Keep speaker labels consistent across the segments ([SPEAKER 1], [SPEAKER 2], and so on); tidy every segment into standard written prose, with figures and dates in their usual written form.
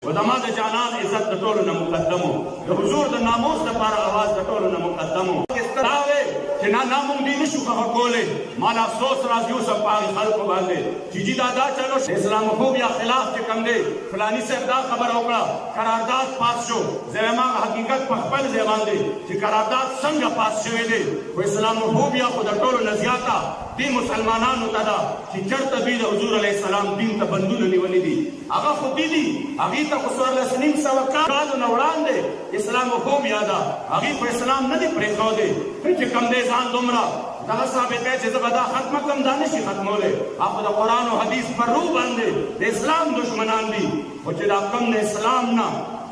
[SPEAKER 1] ودما د جانان عزت د ټولو نه مقدمو د حضور د ناموس لپاره اواز د ټولو نه مقدمو استراوي چې نه مونږ دې نشو کولی مال افسوس راځي اوس په هغه خلکو باندې چې جی دا چلو اسلاموفوبیا خلاف چې کوم دی فلاني صاحب دا خبره وکړه قرارداد پاس شو زما حقیقت په خپل ځای باندې چې قرارداد څنګه پاس شوی دی و اسلاموفوبیا خو د ټولو نه زیاته دې مسلمانانو ته ده چې چېرته دوی د حضور علیه السلام دین ته بندونه نیولي دي هغه خو دي هغې ته خو 14,500 کالو نه وړاندې اسلاموفوبیا ده هغې په اسلام نه دي پرېښودی چې کوم دی ځان دومره دغه ثابت دی چې زه به دا ختمه کړم دا نشي ختمولی هغه د قرآن او حدیث پر روح باندې د اسلام دشمنان دي خو چې دا کم د اسلام نه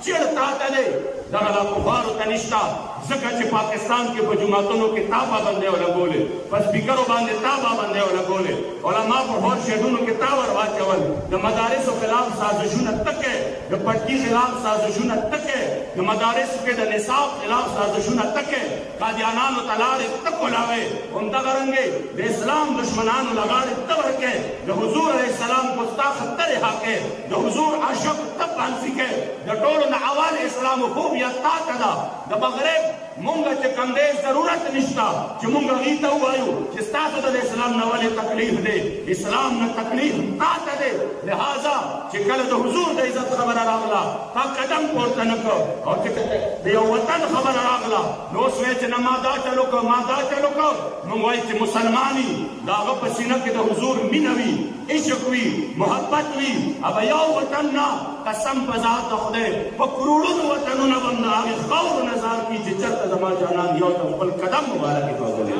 [SPEAKER 1] چېرته ته دی دغه دا کفارو ته نشته ځکه چې پاکستان کې په جوماتونو کې تا پابندۍ ولګولې په سپیکرو باندې تا پابندۍ ولګولې علما په هور شیډونو کې تا ور واچول د مدارسو خلاف سازشونه تکې د پټکي خلاف سازشونه تکې د مدارسو کې د نصاب خلاف سازشونه تکې قادیانانو ته لارې تک ولاوې همدغه رنګې د اسلام دشمنانو لغاړې ته ورکې د حضور علیه السلام ګستاخ ته رها کې د حضور عاشق ته پانسي کې د ټولو نه اول اسلاموفوبیا تا ته ده د مغرب مونږ چې کوم دی ضرورت نشته چې مونږ هغې ته ووایو چې ستاسو ته د اسلام نه ولې تکلیف دی اسلام نه تکلیف تا ته دی لہذا چې کله د حضور د عزت خبره راغله تا قدم پورته نه کړ او چې د یو وطن خبره راغله نو اوس وایي چې نه ما دا چل وکړ ما دا چل وکړ مونږ وایي چې مسلمان وي د هغه په سینه کې د حضور مینه وي عشق وي محبت وي اب یو وطن نه قسم په ذات د خدای په کروڑونو وطنونه به هم د هغې خاورو نه ځان کړي چې چېرته زما جانان یو ته خپل قدم مبارک ایښودلی